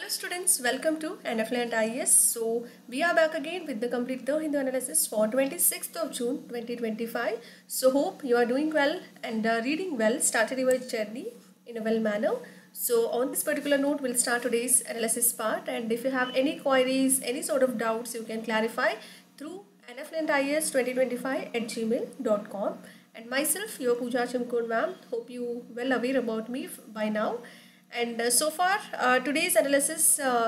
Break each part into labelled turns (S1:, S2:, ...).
S1: Hello students, welcome to NFL and IES. So we are back again with the complete The Hindu analysis for 26th of June 2025. So hope you are doing well and reading well, started your journey in a well manner. So on this particular note, we'll start today's analysis part, and if you have any queries, any sort of doubts, you can clarify through nflandis2025@gmail.com. And myself, your Pooja Chamkod ma'am, hope you well aware about me by now. And so far today's analysis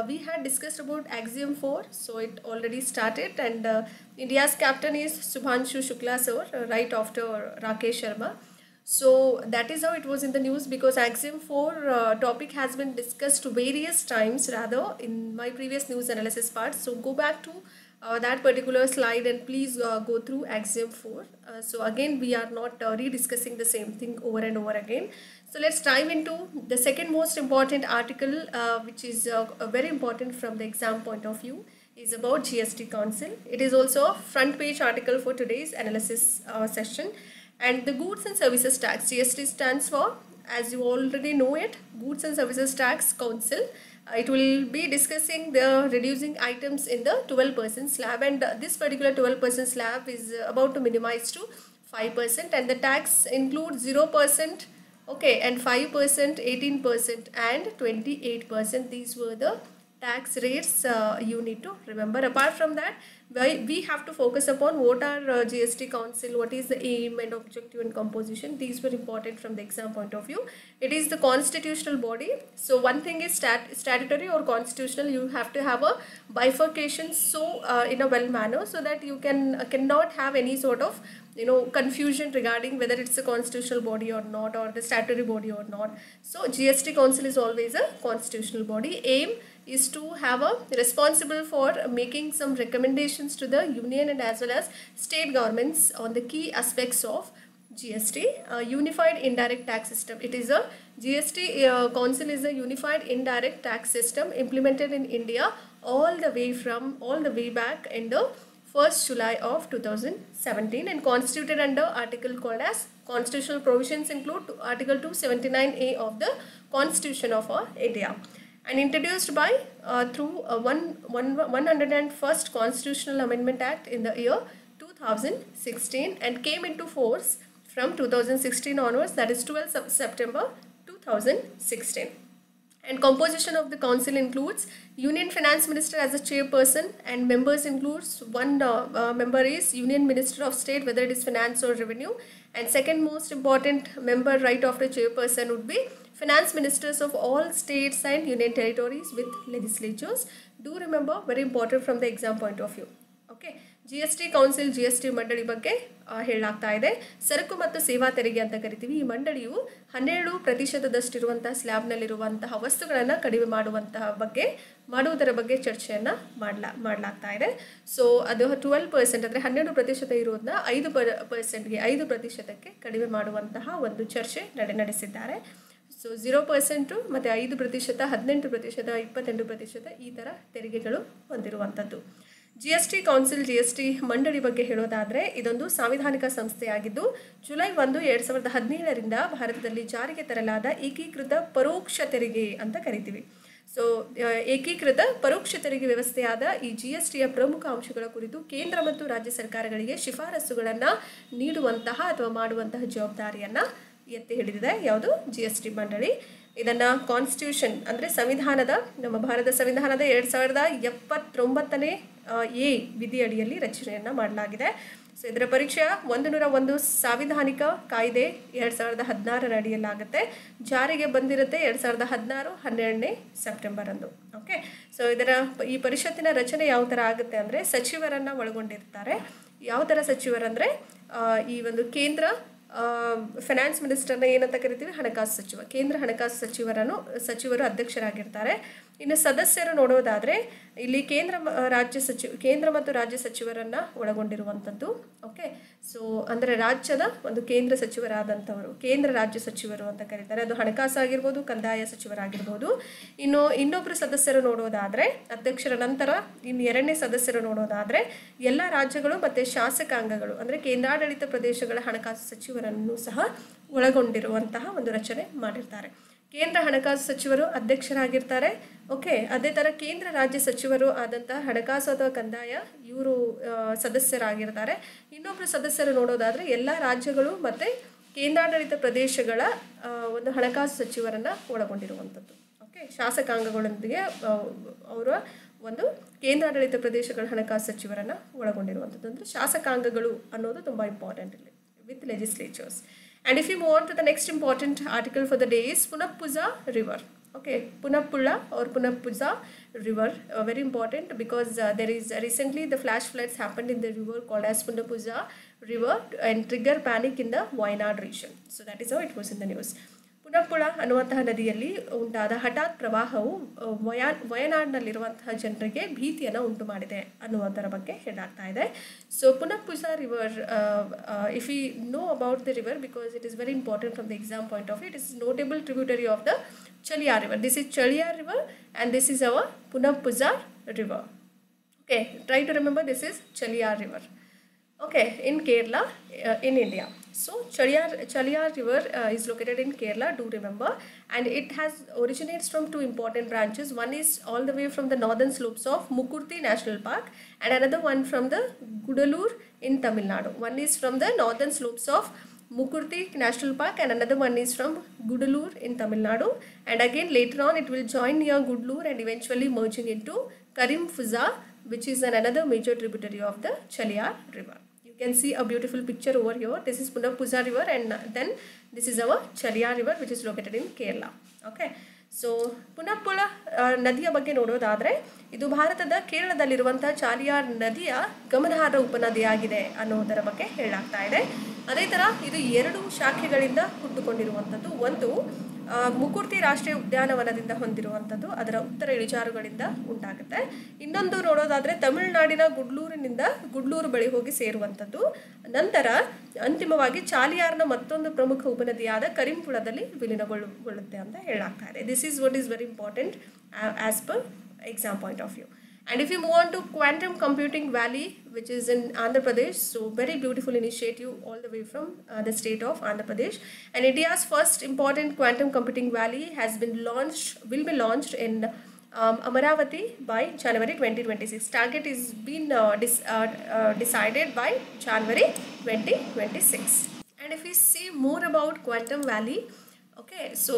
S1: we had discussed about Axiom 4, so it already started, and India's captain is Subhanshu Shukla sir, right after Rakesh Sharma. So that is how it was in the news, because Axiom 4 topic has been discussed various times rather in my previous news analysis part. So go back to that particular slide and please go through Axiom 4. So again we are not rediscussing the same thing over and over again. So let's dive into the second most important article, which is very important from the exam point of view, is about GST Council. It is also a front page article for today's analysis session. And the Goods and Services Tax, GST stands for, as you already know it, Goods and Services Tax Council. It will be discussing the reducing items in the 12% slab, and this particular 12% slab is about to minimize to 5%, and the tax includes 0%, okay, and 5%, 18% and 28%. These were the tax rates you need to remember. Apart from that, we have to focus upon what are GST Council, what is the aim and objective and composition. These were important from the exam point of view. It is the constitutional body. So one thing is statutory or constitutional. You have to have a bifurcation so in a well manner, so that you cannot have any sort of confusion regarding whether it's a constitutional body or not, or the statutory body or not. So GST Council is always a constitutional body. Aim is to have a responsible for making some recommendations to the union and as well as state governments on the key aspects of GST, unified indirect tax system. It is a GST Council is a unified indirect tax system implemented in India all the way back in the 1st July of 2017, and constituted under article called as constitutional provisions include Article 279A of the Constitution of India, and introduced by through 101st Constitutional Amendment Act in the year 2016, and came into force from 2016 onwards, that is 12th September 2016. And composition of the council includes Union Finance Minister as a chairperson, and members includes one member is Union Minister of State, whether it is finance or revenue, and second most important member right after chairperson would be finance ministers of all states and union territories with legislatures. Do remember, very important from the exam point of view. Okay, GST Council, GST ಮಂಡಳಿ ಬಗ್ಗೆ ಹೇಳಲಾಗ್ತಾ ಇದೆ. ಸರಕು ಮತ್ತು ಸೇವಾ ತೆರಿಗೆ ಅಂತ ಕರಿತೀವಿ. ಈ ಮಂಡಳಿಯು 12% ಸ್ಲ್ಯಾಬ್ನಲ್ಲಿರುವಂತಹ ವಸ್ತುಗಳನ್ನು ಕಡಿಮೆ ಮಾಡುವುದರ ಬಗ್ಗೆ ಚರ್ಚೆಯನ್ನು ಮಾಡಲಾಗ್ತಾ ಇದೆ. ಸೊ ಅದು 12% ಅಂದರೆ 12% ಇರೋದನ್ನ 5%ಗೆ ಕಡಿಮೆ ಮಾಡುವಂತಹ ಒಂದು ಚರ್ಚೆ ನಡೆಸಿದ್ದಾರೆ. ಸೊ 0% ಮತ್ತು 5%, 18%, 28% ಈ ಥರ ತೆರಿಗೆಗಳು ಹೊಂದಿರುವಂಥದ್ದು. GST ಕೌನ್ಸಿಲ್, GST ಮಂಡಳಿ ಬಗ್ಗೆ ಹೇಳೋದಾದರೆ, ಇದೊಂದು ಸಾಂವಿಧಾನಿಕ ಸಂಸ್ಥೆಯಾಗಿದ್ದು ಜುಲೈ 1, 2017ರಿಂದ ಭಾರತದಲ್ಲಿ ಜಾರಿಗೆ ತರಲಾದ ಏಕೀಕೃತ ಪರೋಕ್ಷ ತೆರಿಗೆ ಅಂತ ಕರಿತೀವಿ. ಸೊ ಏಕೀಕೃತ ಪರೋಕ್ಷ ತೆರಿಗೆ ವ್ಯವಸ್ಥೆಯಾದ ಈ GSTಯ ಪ್ರಮುಖ ಅಂಶಗಳ ಕುರಿತು ಕೇಂದ್ರ ಮತ್ತು ರಾಜ್ಯ ಸರ್ಕಾರಗಳಿಗೆ ಶಿಫಾರಸುಗಳನ್ನು ನೀಡುವಂತಹ ಅಥವಾ ಮಾಡುವಂತಹ ಜವಾಬ್ದಾರಿಯನ್ನು ಎತ್ತಿ ಹಿಡಿದಿದೆ ಯಾವುದು GST ಮಂಡಳಿ. ಇದನ್ನು ಕಾನ್ಸ್ಟಿಟ್ಯೂಷನ್ ಅಂದರೆ ನಮ್ಮ ಭಾರತ ಸಂವಿಧಾನದ 2079ನೇ ಎ ವಿಧಿಯಡಿಯಲ್ಲಿ ರಚನೆಯನ್ನು ಮಾಡಲಾಗಿದೆ. ಸೊ ಇದರ ಪರೀಕ್ಷೆ 101 ಸಾಂವಿಧಾನಿಕ ಕಾಯ್ದೆ 2016ರ ಅಡಿಯಲ್ಲಾಗುತ್ತೆ. ಜಾರಿಗೆ ಬಂದಿರುತ್ತೆ 2016 12ನೇ ಸೆಪ್ಟೆಂಬರ್ ಅಂದು. ಓಕೆ, ಸೊ ಈ ಪರಿಷತ್ತಿನ ರಚನೆ ಯಾವ ಥರ ಆಗುತ್ತೆ ಅಂದರೆ, ಸಚಿವರನ್ನು ಒಳಗೊಂಡಿರ್ತಾರೆ. ಯಾವ ಥರ ಸಚಿವರಂದರೆ, ಈ ಒಂದು ಕೇಂದ್ರ ಫೈನಾನ್ಸ್ ಮಿನಿಸ್ಟರ್ನ ಏನಂತ ಕರಿತೀವಿ, ಹಣಕಾಸು ಸಚಿವ, ಕೇಂದ್ರ ಹಣಕಾಸು ಸಚಿವರು ಅಧ್ಯಕ್ಷರಾಗಿರ್ತಾರೆ. ಇನ್ನು ಸದಸ್ಯರು ನೋಡೋದಾದರೆ ಇಲ್ಲಿ ಕೇಂದ್ರ ಮತ್ತು ರಾಜ್ಯ ಸಚಿವರನ್ನು ಒಳಗೊಂಡಿರುವಂಥದ್ದು. ಓಕೆ, ಸೊ ಅಂದರೆ ರಾಜ್ಯದ ಒಂದು ಕೇಂದ್ರ ಸಚಿವರಾದಂಥವರು ಕೇಂದ್ರ ರಾಜ್ಯ ಸಚಿವರು ಅಂತ ಕರೀತಾರೆ. ಅದು ಹಣಕಾಸು ಆಗಿರ್ಬೋದು, ಕಂದಾಯ ಸಚಿವರಾಗಿರ್ಬೋದು. ಇನ್ನು ಇನ್ನೊಬ್ಬರು ಸದಸ್ಯರು ನೋಡೋದಾದರೆ, ಅಧ್ಯಕ್ಷರ ನಂತರ ಇನ್ನು ಎರಡನೇ ಸದಸ್ಯರು ನೋಡೋದಾದರೆ ಎಲ್ಲ ರಾಜ್ಯಗಳು ಮತ್ತು ಶಾಸಕಾಂಗಗಳು ಅಂದರೆ ಕೇಂದ್ರಾಡಳಿತ ಪ್ರದೇಶಗಳ ಹಣಕಾಸು ಸಚಿವರನ್ನು ಸಹ ಒಳಗೊಂಡಿರುವಂತಹ ಒಂದು ರಚನೆ ಮಾಡಿರ್ತಾರೆ. ಕೇಂದ್ರ ಹಣಕಾಸು ಸಚಿವರು ಅಧ್ಯಕ್ಷರಾಗಿರ್ತಾರೆ. ಓಕೆ, ಅದೇ ಥರ ಕೇಂದ್ರ ರಾಜ್ಯ ಸಚಿವರು ಆದಂತಹ ಹಣಕಾಸು ಅಥವಾ ಕಂದಾಯ ಇವರು ಸದಸ್ಯರಾಗಿರ್ತಾರೆ. ಇನ್ನೊಬ್ಬರು ಸದಸ್ಯರು ನೋಡೋದಾದರೆ ಎಲ್ಲ ರಾಜ್ಯಗಳು ಮತ್ತು ಕೇಂದ್ರಾಡಳಿತ ಪ್ರದೇಶಗಳ ಒಂದು ಹಣಕಾಸು ಸಚಿವರನ್ನು ಒಳಗೊಂಡಿರುವಂಥದ್ದು. ಓಕೆ, ಶಾಸಕಾಂಗಗಳೊಂದಿಗೆ ಅವರ ಒಂದು ಕೇಂದ್ರಾಡಳಿತ ಪ್ರದೇಶಗಳ ಹಣಕಾಸು ಸಚಿವರನ್ನು ಒಳಗೊಂಡಿರುವಂಥದ್ದು. ಅಂದರೆ ಶಾಸಕಾಂಗಗಳು ಅನ್ನೋದು ತುಂಬ ಇಂಪಾರ್ಟೆಂಟ್ ಇಲ್ಲಿ with legislatures. And if you move on to the next important article for the day is Punappuza River. Okay, Punappuzha or Punappuza River, very important because there is recently the flash floods happened in the river called as Punappuza River and trigger panic in the Wayanad region. So that is how it was in the news. ಪುನಪ್ಪುಳ ಅನ್ನುವಂತಹ ನದಿಯಲ್ಲಿ ಉಂಟಾದ ಹಠಾತ್ ಪ್ರವಾಹವು ವಯನಾಡ್ನಲ್ಲಿರುವಂತಹ ಜನರಿಗೆ ಭೀತಿಯನ್ನು ಉಂಟು ಮಾಡಿದೆ ಅನ್ನುವುದರ ಬಗ್ಗೆ ಹೇಳಾಗ್ತಾ ಇದೆ. So Punnapuzha river, if you know about the river because it is very important from the exam point of view, it is notable tributary of the Chaliyar river. This is Chaliyar river and this is our Punnapuzha river. Okay, try to remember this is Chaliyar river. Okay, in Kerala, in India. So Chaliyar River is located in Kerala, do remember, and it originates from two important branches. One is all the way from the northern slopes of Mukurthi National Park and another one from the Gudalur in Tamil Nadu. One is from the northern slopes of Mukurthi National Park and another one is from Gudalur in Tamil Nadu, and again later on it will join near Gudalur and eventually merging into Karimfuza, which is another major tributary of the Chaliyar River. You can see a beautiful picture over here. This is Punappuza River and then this is our Chaliyar River which is located in Kerala. Okay, so Punnapuzha ನದಿಯ ಬಗ್ಗೆ ನೋಡೋದಾದರೆ ಇದು ಭಾರತದ ಕೇರಳದಲ್ಲಿರುವಂಥ ಚಾಲಿಯಾರ್ ನದಿಯ ಗಮನಾರ್ಹ ಉಪನದಿಯಾಗಿದೆ ಅನ್ನೋದರ ಬಗ್ಗೆ ಹೇಳಲಾಗ್ತಾ ಇದೆ. ಅದೇ ಥರ ಇದು 2 ಶಾಖೆಗಳಿಂದ ಹುಟ್ಟುಕೊಂಡಿರುವಂಥದ್ದು. ಒಂದು ಮುಕುರ್ತಿ ರಾಷ್ಟ್ರೀಯ ಉದ್ಯಾನವನದಿಂದ ಹೊಂದಿರುವಂಥದ್ದು, ಅದರ ಉತ್ತರ ಇಳಿಜಾರುಗಳಿಂದ ಉಂಟಾಗುತ್ತೆ. ಇನ್ನೊಂದು ನೋಡೋದಾದರೆ ತಮಿಳುನಾಡಿನ ಗುಡ್ಲೂರು ಬಳಿ ಹೋಗಿ ಸೇರುವಂಥದ್ದು. ನಂತರ ಅಂತಿಮವಾಗಿ ಚಾಲಿಯಾರ್ನ ಮತ್ತೊಂದು ಪ್ರಮುಖ ಉಪನದಿಯಾದ ಕರಿಂಪುಳದಲ್ಲಿ ವಿಲೀನಗೊಳ್ಳುತ್ತೆ ಅಂತ ಹೇಳಲಾಗ್ತಾ ಇದೆ. This is what is very important as per exam point of view. And if you move on to Quantum Computing Valley, which is in Andhra Pradesh, so very beautiful initiative all the way from the state of Andhra Pradesh. And India's first important quantum computing valley will be launched in Amaravati by January 2026. Target is been decided by January 2026. And if we see more about Quantum Valley, okay, so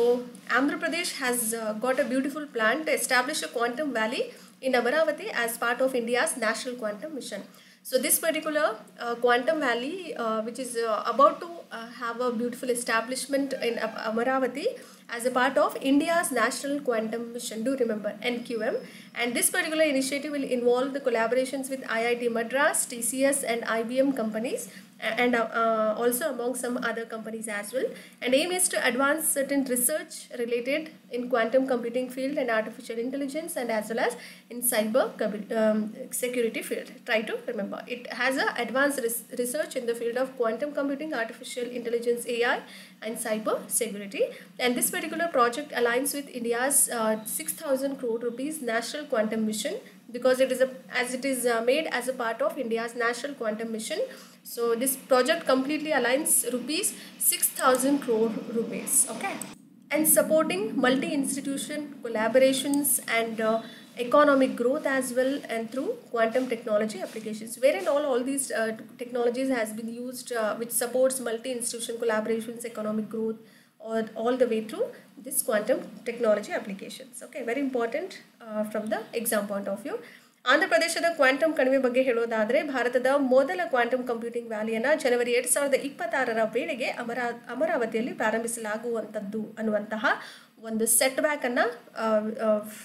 S1: Andhra Pradesh has got a beautiful plan to establish a quantum valley in Amaravati as part of India's National Quantum Mission. So this particular quantum valley which is about to have a beautiful establishment in Amaravati as a part of India's National Quantum Mission, do remember NQM, and this particular initiative will involve the collaborations with IIT Madras, TCS and IBM companies and also among some other companies as well, and aim is to advance certain research related in quantum computing field and artificial intelligence and as well as in cyber security field. Try to remember it has a advanced research in the field of quantum computing, artificial intelligence, AI and cyber security, and this particular project aligns with India's 6,000 crore rupees National Quantum Mission because it is made as a part of India's National Quantum Mission. So this project completely aligns rupees 6,000 crore rupees, okay, and supporting multi-institution collaborations and economic growth as well, and through quantum technology applications, wherein all these technologies has been used which supports multi-institution collaborations, economic growth, or all the way through this quantum technology applications. Okay, very important from the exam point of view. Andhra ಪ್ರದೇಶದ quantum ಕಣಿವೆ ಬಗ್ಗೆ ಹೇಳೋದಾದರೆ ಭಾರತದ ಮೊದಲ quantum computing ವ್ಯಾಲಿಯನ್ನು ಜನವರಿ 2026ರ ವೇಳೆಗೆ ಅಮರಾವತಿಯಲ್ಲಿ ಪ್ರಾರಂಭಿಸಲಾಗುವಂಥದ್ದು ಅನ್ನುವಂತಹ ಒಂದು set ಬ್ಯಾಕನ್ನು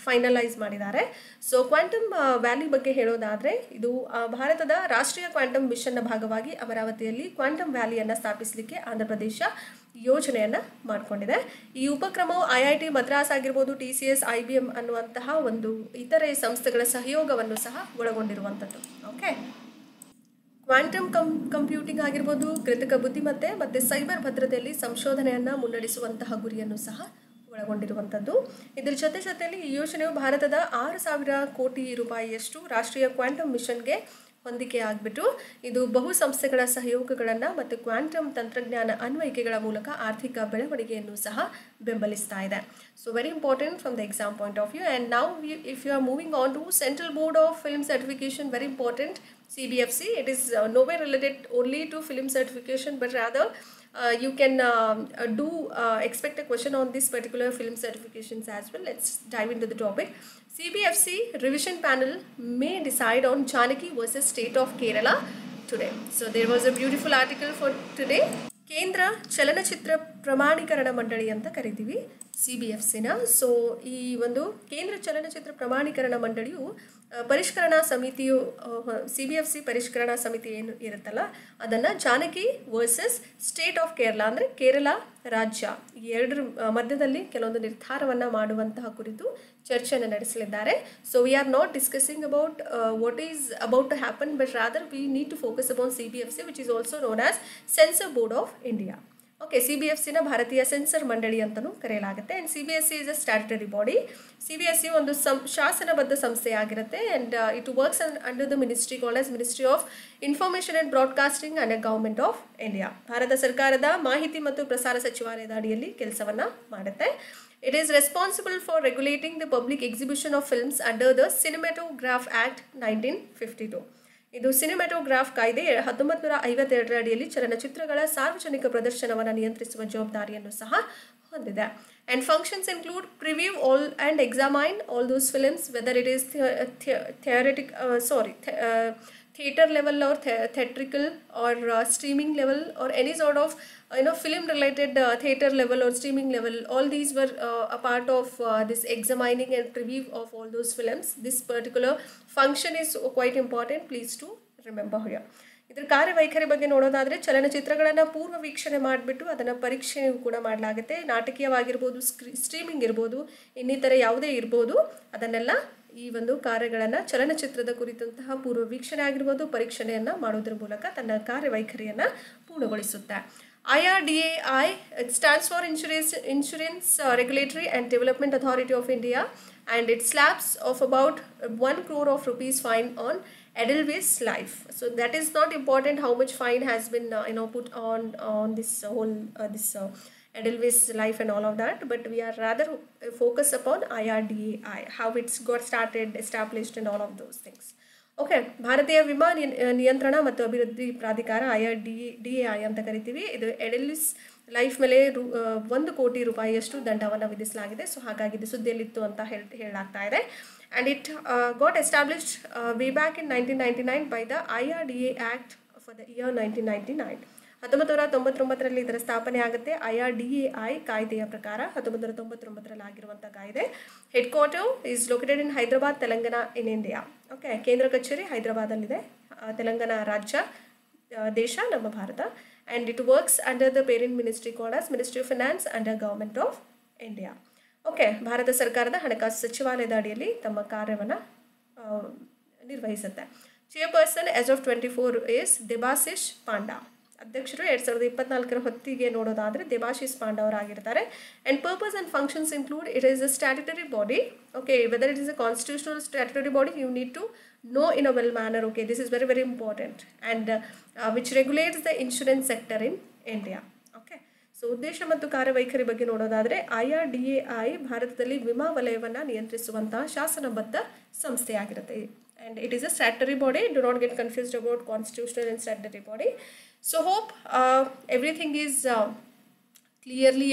S1: finalise ಮಾಡಿದ್ದಾರೆ. ಸೊ ಕ್ವಾಂಟಮ್ ವ್ಯಾಲಿ ಬಗ್ಗೆ ಹೇಳೋದಾದರೆ ಇದು ಭಾರತದ ರಾಷ್ಟ್ರೀಯ ಕ್ವಾಂಟಮ್ ಮಿಷನ್ನ ಭಾಗವಾಗಿ ಅಮರಾವತಿಯಲ್ಲಿ ಕ್ವಾಂಟಮ್ ವ್ಯಾಲಿಯನ್ನು ಸ್ಥಾಪಿಸಲಿಕ್ಕೆ ಆಂಧ್ರ ಪ್ರದೇಶ ಯೋಜನೆಯನ್ನು ಮಾಡಿಕೊಂಡಿದೆ. ಈ ಉಪಕ್ರಮವು IIT ಮದ್ರಾಸ್ ಆಗಿರ್ಬೋದು, TCS, IBM ಅನ್ನುವಂತಹ ಒಂದು ಇತರೆ ಸಂಸ್ಥೆಗಳ ಸಹಯೋಗವನ್ನು ಸಹ ಒಳಗೊಂಡಿರುವಂಥದ್ದು. ಓಕೆ, ಕ್ವಾಂಟಮ್ ಕಂಪ್ಯೂಟಿಂಗ್ ಆಗಿರ್ಬೋದು, ಕೃತಕ ಬುದ್ಧಿಮತ್ತೆ ಮತ್ತು ಸೈಬರ್ ಭದ್ರತೆಯಲ್ಲಿ ಸಂಶೋಧನೆಯನ್ನು ಮುನ್ನಡೆಸುವಂತಹ ಗುರಿಯನ್ನು ಸಹ ಒಳಗೊಂಡಿರುವಂಥದ್ದು. ಇದರ ಜೊತೆಯಲ್ಲಿ ಈ ಯೋಜನೆಯು ಭಾರತದ 6,000 ಕೋಟಿ ರೂಪಾಯಿಯಷ್ಟು ರಾಷ್ಟ್ರೀಯ ಕ್ವಾಂಟಮ್ ಮಿಷನ್ಗೆ ಹೊಂದಿಕೆ ಆಗಿಬಿಟ್ಟು ಇದು ಬಹು ಸಂಸ್ಥೆಗಳ ಸಹಯೋಗಗಳನ್ನು ಮತ್ತು ಕ್ವಾಂಟಮ್ ತಂತ್ರಜ್ಞಾನ ಅನ್ವಯಿಕೆಗಳ ಮೂಲಕ ಆರ್ಥಿಕ ಬೆಳವಣಿಗೆಯನ್ನು ಸಹ ಬೆಂಬಲಿಸ್ತಾ ಇದೆ. So very important from the exam point of view. And ನಾವು if you are moving on to central board of film certification, very important, CBFC. It is nowhere related only to film certification, but rather you can expect a question on this particular film certifications as well. Let's dive into the topic. CBFC revision panel may decide on Janaki versus state of Kerala today. So there was a beautiful article for today. ಕೇಂದ್ರ ಚಲನಚಿತ್ರ ಪ್ರಮಾಣೀಕರಣ ಮಂಡಳಿ ಅಂತ ಕರಿತೀವಿ CBFCನ. So ಈ ಒಂದು ಕೇಂದ್ರ ಚಲನಚಿತ್ರ ಪ್ರಮಾಣೀಕರಣ ಮಂಡಳಿಯು ಪರಿಷ್ಕರಣಾ ಸಮಿತಿಯು CBFC ಪರಿಷ್ಕರಣಾ ಸಮಿತಿ ಏನು ಇರುತ್ತಲ್ಲ ಅದನ್ನು Janaki versus state of Kerala ಅಂದರೆ ಕೇರಳ ರಾಜ್ಯ ಈ ಎರಡರ ಮಧ್ಯದಲ್ಲಿ ಕೆಲವೊಂದು ನಿರ್ಧಾರವನ್ನು ಮಾಡುವಂತಹ ಕುರಿತು ಚರ್ಚೆಯನ್ನು ನಡೆಸಲಿದ್ದಾರೆ. So we are not discussing about what is about to happen, but rather we need to focus about CBFC, which is also known as censor board of India. Okay, CBFCನ ಭಾರತೀಯ ಸೆನ್ಸರ್ ಮಂಡಳಿ ಅಂತಲೂ ಕರೆಯಲಾಗುತ್ತೆ. And CBSE is a statutory body. CBSE ಒಂದು ಶಾಸನಬದ್ಧ ಸಂಸ್ಥೆಯಾಗಿರುತ್ತೆ. And it works under the ministry called as ministry of information and broadcasting and government of India. Bharat ಸರ್ಕಾರದ ಮಾಹಿತಿ ಮತ್ತು ಪ್ರಸಾರ ಸಚಿವಾಲಯದ ಅಡಿಯಲ್ಲಿ ಕೆಲಸವನ್ನು ಮಾಡುತ್ತೆ. It is responsible for regulating the public exhibition of films under the Cinematograph Act 1952. ಇದು ಸಿನಿಮಾಟೋಗ್ರಾಫ್ ಕಾಯ್ದೆ 1952 ಅಡಿಯಲ್ಲಿ ಚಲನಚಿತ್ರಗಳ ಸಾರ್ವಜನಿಕ ಪ್ರದರ್ಶನವನ್ನು ನಿಯಂತ್ರಿಸುವ ಜವಾಬ್ದಾರಿಯನ್ನು ಸಹ ಹೊಂದಿದೆ. And functions include preview all and examine all those films, whether it is theater level or theatrical or streaming level or any sort of film related theater level or streaming level. All these were a part of this examining and preview of all those films. This particular function is quite important, please to remember here. ಇದರ ಕಾರ್ಯವೈಖರಿ ಬಗ್ಗೆ ನೋಡೋದಾದರೆ ಚಲನಚಿತ್ರಗಳನ್ನು ಪೂರ್ವ ವೀಕ್ಷಣೆ ಮಾಡಿಬಿಟ್ಟು ಅದನ್ನು ಪರೀಕ್ಷೆಯೂ ಕೂಡ ಮಾಡಲಾಗುತ್ತೆ. ನಾಟಕೀಯವಾಗಿರ್ಬೋದು, ಸ್ಟ್ರೀಮಿಂಗ್ ಇರ್ಬೋದು, ಇನ್ನಿತರ ಯಾವುದೇ ಇರ್ಬೋದು, ಅದನ್ನೆಲ್ಲ ಈ ಒಂದು ಕಾರ್ಯಗಳನ್ನು ಚಲನಚಿತ್ರದ ಕುರಿತಂತಹ ಪೂರ್ವ ವೀಕ್ಷಣೆ ಆಗಿರ್ಬೋದು ಪರೀಕ್ಷಣೆಯನ್ನು ಮಾಡೋದ್ರ ಮೂಲಕ ತನ್ನ ಕಾರ್ಯವೈಖರಿಯನ್ನು ಪೂರ್ಣಗೊಳಿಸುತ್ತೆ. IRDAI, it stands for Insurance Regulatory and Development Authority of India, and it slaps of about 1 crore of rupees fine on Edelweiss Life. So that is not important how much fine has been put on this whole Edelweiss Life and all of that, but we are rather focused upon IRDAI, how it's got started, established and all of those things. Okay, ಭಾರತೀಯ ವಿಮಾ ನಿಯಂತ್ರಣ ಮತ್ತು ಅಭಿವೃದ್ಧಿ ಪ್ರಾಧಿಕಾರ IRDAI ಅಂತ ಕರಿತೀವಿ. ಇದು Edelweiss life ಮೇಲೆ 1 ಕೋಟಿ ರೂಪಾಯಿಯಷ್ಟು ದಂಡವನ್ನು ವಿಧಿಸಲಾಗಿದೆ. ಸೊ ಹಾಗಾಗಿ ಇದು ಸುದ್ದಿಯಲ್ಲಿತ್ತು ಅಂತ ಹೇಳಲಾಗ್ತಾ ಇದೆ. And it got established way back in 1999 by the IRDA act for the year 1999. 1999ರಲ್ಲಿ ಇದರ ಸ್ಥಾಪನೆ ಆಗುತ್ತೆ. IRDAI ಕಾಯ್ದೆಯ ಪ್ರಕಾರ 1999ರಲ್ಲಿ ಆಗಿರುವಂಥ ಕಾಯ್ದೆ. Head quarter is located in Hyderabad, Telangana in India. Okay, ಕೇಂದ್ರ ಕಚೇರಿ ಹೈದರಾಬಾದಲ್ಲಿದೆ, ತೆಲಂಗಾಣ ರಾಜ್ಯ, ದೇಶ ನಮ್ಮ Bharat. And it works under the parent ministry called as ministry of finance under government of India. Okay, Bharat ಸರ್ಕಾರದ ಹಣಕಾಸು ಸಚಿವಾಲಯದ ಅಡಿಯಲ್ಲಿ ತಮ್ಮ ಕಾರ್ಯವನ್ನು ನಿರ್ವಹಿಸುತ್ತೆ. Chairperson as of 24 is Debashish Panda. ಅಧ್ಯಕ್ಷರು 2024 ಹೊತ್ತಿಗೆ ನೋಡೋದಾದರೆ ದೇಬಾಶಿಶ್ ಪಾಂಡಾ ಅವರಾಗಿರ್ತಾರೆ. And purpose and functions include it is a statutory body. Okay, whether it is a constitutional statutory body you need to know in a well manner. Okay, this is very important, and which regulates the insurance sector in India. Okay, so ಉದ್ದೇಶ ಮತ್ತು ಕಾರ್ಯವೈಖರಿ ಬಗ್ಗೆ ನೋಡೋದಾದರೆ IRDAI ಭಾರತದಲ್ಲಿ ವಿಮಾ ವಲಯವನ್ನು ನಿಯಂತ್ರಿಸುವಂತಹ ಶಾಸನಬದ್ಧ ಸಂಸ್ಥೆಯಾಗಿರುತ್ತೆ. And it is a statutory body. Do not get confused about constitutional and statutory body. So hope everything is clearly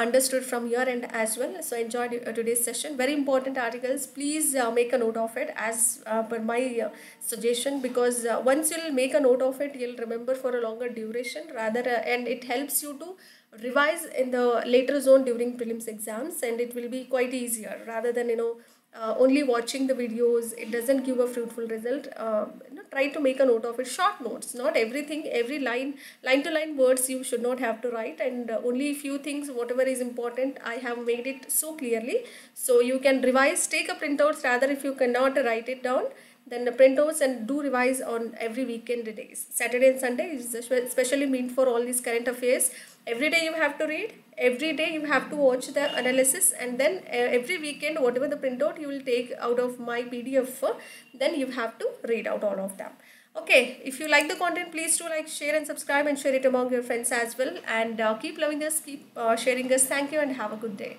S1: understood from your end as well. So enjoyed today's session. Very important articles. Please make a note of it as per my suggestion, because once you'll make a note of it, you'll remember for a longer duration rather, and it helps you to revise in the later zone during prelims exams, and it will be quite easier rather than only watching the videos. It doesn't give a fruitful result. Try to make a note of it. Short notes, not everything, every line to line words you should not have to write, and only few things, whatever is important, I have made it so clearly so you can revise. Take a printouts rather if you cannot write it down. then the printouts, and do revise on every weekend days. Saturday and Sunday is especially meant for all these current affairs. Every day you have to read, every day you have to watch the analysis, and then every weekend whatever the printout you will take out of my PDF, then you have to read out all of them. Okay, if you like the content, please do like, share and subscribe, and share it among your friends as well, and keep loving us, keep sharing us. Thank you and have a good day.